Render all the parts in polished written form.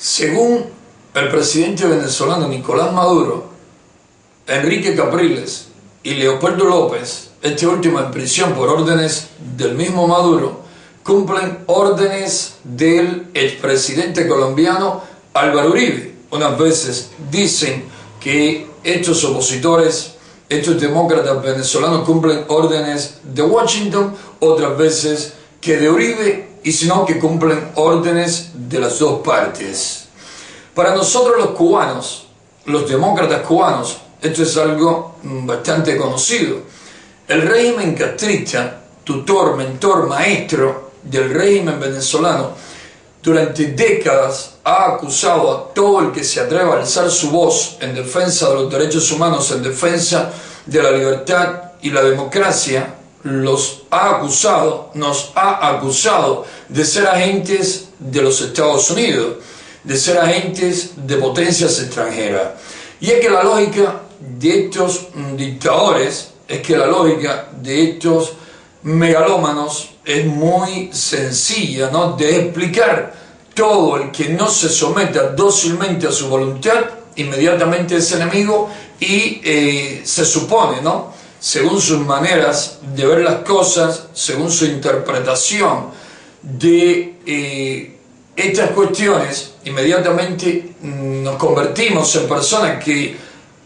Según el presidente venezolano Nicolás Maduro, Enrique Capriles y Leopoldo López, este último en prisión por órdenes del mismo Maduro, cumplen órdenes del expresidente colombiano Álvaro Uribe. Unas veces dicen que estos opositores, estos demócratas venezolanos cumplen órdenes de Washington, otras veces que de Uribe, y sino que cumplen órdenes de las dos partes. Para nosotros los cubanos, los demócratas cubanos, esto es algo bastante conocido. El régimen castrista, tutor, mentor, maestro del régimen venezolano, durante décadas ha acusado a todo el que se atreva a alzar su voz en defensa de los derechos humanos, en defensa de la libertad y la democracia, los ha acusado, nos ha acusado de ser agentes de los Estados Unidos, de ser agentes de potencias extranjeras. Y es que la lógica de estos dictadores, es que la lógica de estos megalómanos es muy sencilla, ¿no? De explicar. Todo el que no se someta dócilmente a su voluntad, inmediatamente es enemigo y se supone, ¿no? Según sus maneras de ver las cosas, según su interpretación de estas cuestiones, inmediatamente nos convertimos en personas que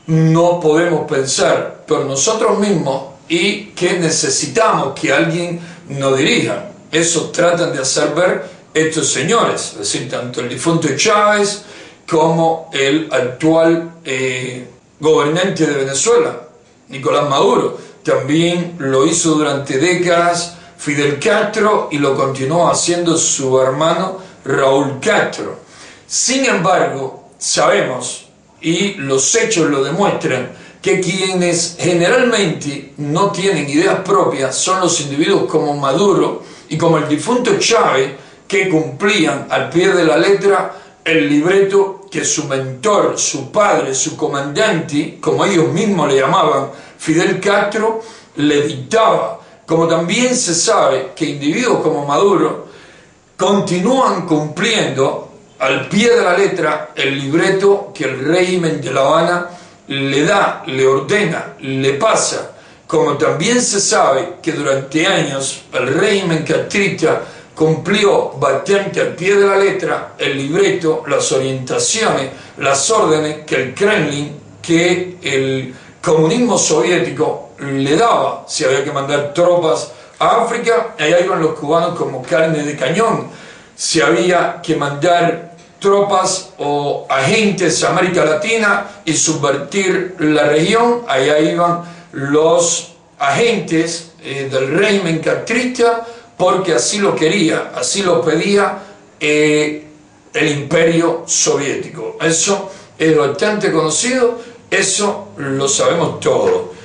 no podemos pensar por nosotros mismos y que necesitamos que alguien nos dirija. Eso tratan de hacer ver estos señores, es decir, tanto el difunto Chávez como el actual gobernante de Venezuela, Nicolás Maduro. También lo hizo durante décadas Fidel Castro y lo continuó haciendo su hermano Raúl Castro. Sin embargo, sabemos, y los hechos lo demuestran, que quienes generalmente no tienen ideas propias son los individuos como Maduro y como el difunto Chávez, que cumplían al pie de la letra el libreto que su mentor, su padre, su comandante, como ellos mismos le llamaban, Fidel Castro, le dictaba. Como también se sabe que individuos como Maduro continúan cumpliendo al pie de la letra el libreto que el régimen de La Habana le da, le ordena, le pasa. Como también se sabe que durante años el régimen castrista cumplió bastante al pie de la letra el libreto, las orientaciones, las órdenes que el Kremlin, que el comunismo soviético le daba. Si había que mandar tropas a África, allá iban los cubanos como carne de cañón. Si había que mandar tropas o agentes a América Latina y subvertir la región, allá iban los agentes del régimen castrista, porque así lo quería, así lo pedía el imperio soviético. Eso es bastante conocido, eso lo sabemos todos.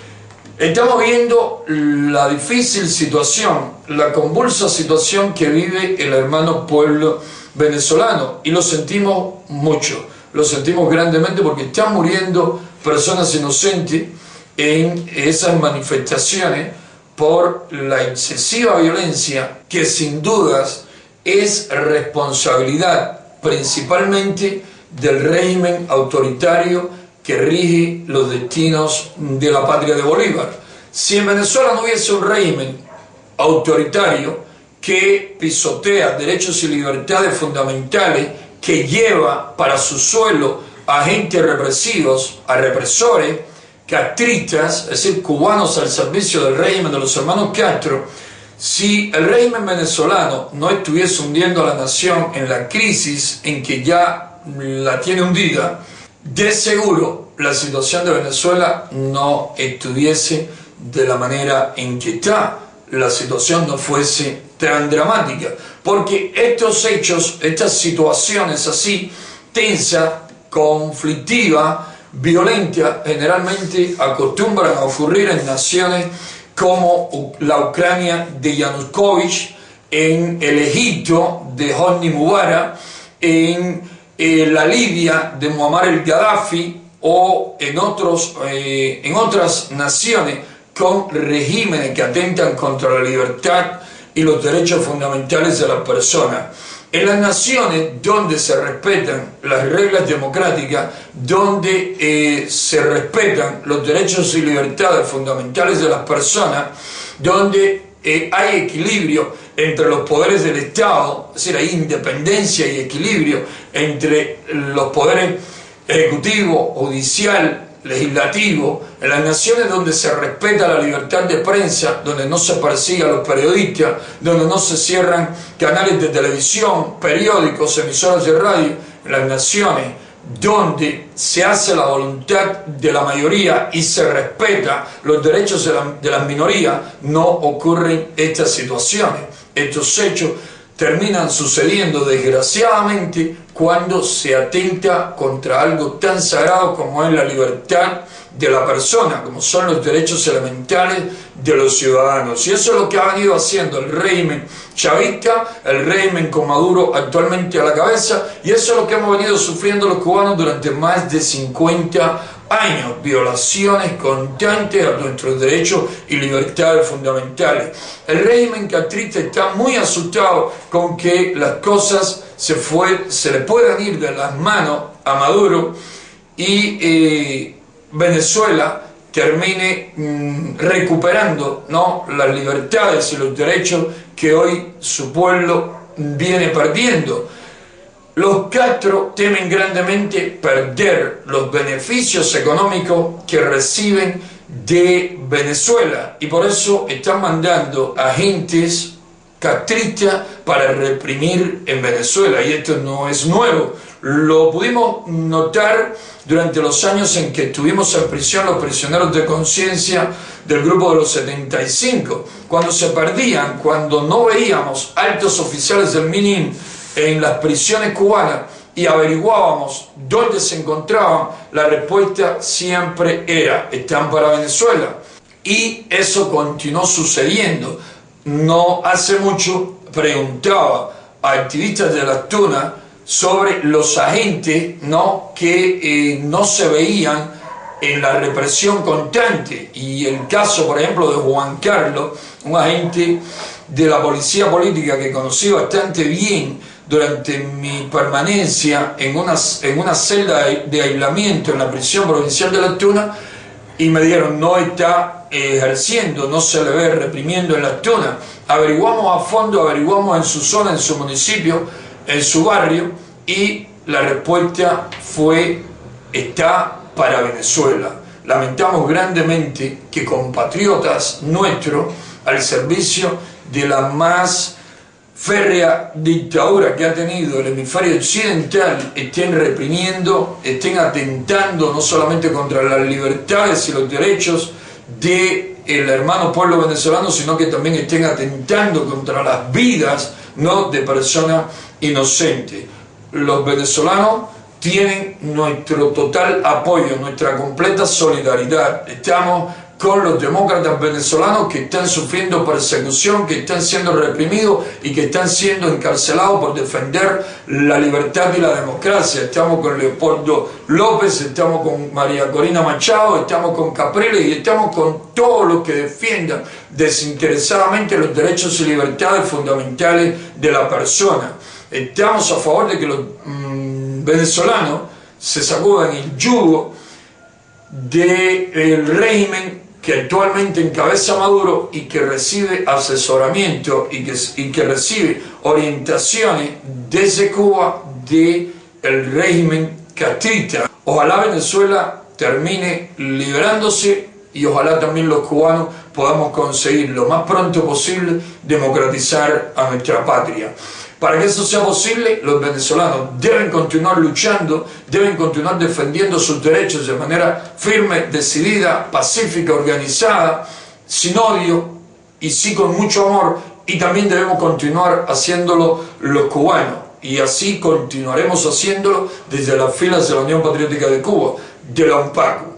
Estamos viendo la difícil situación, la convulsa situación que vive el hermano pueblo venezolano, y lo sentimos mucho, lo sentimos grandemente, porque están muriendo personas inocentes en esas manifestaciones por la excesiva violencia que sin dudas es responsabilidad principalmente del régimen autoritario que rige los destinos de la patria de Bolívar. Si en Venezuela no hubiese un régimen autoritario que pisotea derechos y libertades fundamentales, que lleva para su suelo a agentes represivos, a represores, castristas, es decir, cubanos al servicio del régimen de los hermanos Castro, si el régimen venezolano no estuviese hundiendo a la nación en la crisis en que ya la tiene hundida, de seguro la situación de Venezuela no estuviese de la manera en que está, la situación no fuese tan dramática, porque estos hechos, estas situaciones así, tensas, conflictivas, violentas, generalmente acostumbran a ocurrir en naciones como la Ucrania de Yanukovych, en el Egipto de Hosni Mubarak, en la Libia de Muammar el Gaddafi, o en otras naciones con regímenes que atentan contra la libertad y los derechos fundamentales de las personas. En las naciones donde se respetan las reglas democráticas, donde se respetan los derechos y libertades fundamentales de las personas, donde hay equilibrio entre los poderes del Estado, es decir, hay independencia y equilibrio entre los poderes ejecutivo, judicial, legislativo, en las naciones donde se respeta la libertad de prensa, donde no se persigue a los periodistas, donde no se cierran canales de televisión, periódicos, emisoras de radio, en las naciones donde se hace la voluntad de la mayoría y se respeta los derechos de las minorías, no ocurren estas situaciones. Estos hechos terminan sucediendo desgraciadamente cuando se atenta contra algo tan sagrado como es la libertad de la persona, como son los derechos elementales de los ciudadanos. Y eso es lo que ha venido haciendo el régimen chavista, el régimen con Maduro actualmente a la cabeza, y eso es lo que hemos venido sufriendo los cubanos durante más de 50 años, violaciones constantes a nuestros derechos y libertades fundamentales. El régimen castrista está muy asustado con que las cosas se le puedan ir de las manos a Maduro y Venezuela termine recuperando, ¿no?, las libertades y los derechos que hoy su pueblo viene perdiendo. Los Castro temen grandemente perder los beneficios económicos que reciben de Venezuela y por eso están mandando agentes castristas para reprimir en Venezuela, y esto no es nuevo. Lo pudimos notar durante los años en que estuvimos en prisión los prisioneros de conciencia del grupo de los 75, cuando se perdían, cuando no veíamos altos oficiales del MINIM en las prisiones cubanas y averiguábamos dónde se encontraban, la respuesta siempre era: están para Venezuela. Y eso continuó sucediendo. No hace mucho preguntaba a activistas de las Tunas sobre los agentes, ¿no?, que no se veían en la represión constante, y el caso, por ejemplo, de Juan Carlos, un agente de la policía política que conocí bastante bien durante mi permanencia en una celda de aislamiento en la prisión provincial de Las Tunas, y me dijeron: no está ejerciendo, no se le ve reprimiendo en Las Tunas. Averiguamos a fondo, averiguamos en su zona, en su municipio, en su barrio, y la respuesta fue: está para Venezuela. Lamentamos grandemente que compatriotas nuestros, al servicio de la más férrea dictadura que ha tenido el hemisferio occidental, estén reprimiendo, estén atentando no solamente contra las libertades y los derechos del hermano pueblo venezolano, sino que también estén atentando contra las vidas, ¿no?, de personas inocentes. Los venezolanos tienen nuestro total apoyo, nuestra completa solidaridad. Estamos con los demócratas venezolanos que están sufriendo persecución, que están siendo reprimidos y que están siendo encarcelados por defender la libertad y la democracia. Estamos con Leopoldo López, estamos con María Corina Machado, estamos con Capriles y estamos con todos los que defiendan desinteresadamente los derechos y libertades fundamentales de la persona. Estamos a favor de que los venezolanos se sacudan el yugo del régimen que actualmente encabeza Maduro y que recibe asesoramiento y que recibe orientaciones desde Cuba del régimen castrista. Ojalá Venezuela termine liberándose y ojalá también los cubanos podamos conseguir lo más pronto posible democratizar a nuestra patria. Para que eso sea posible, los venezolanos deben continuar luchando, deben continuar defendiendo sus derechos de manera firme, decidida, pacífica, organizada, sin odio y sí con mucho amor, y también debemos continuar haciéndolo los cubanos, y así continuaremos haciéndolo desde las filas de la Unión Patriótica de Cuba, de la UNPACU.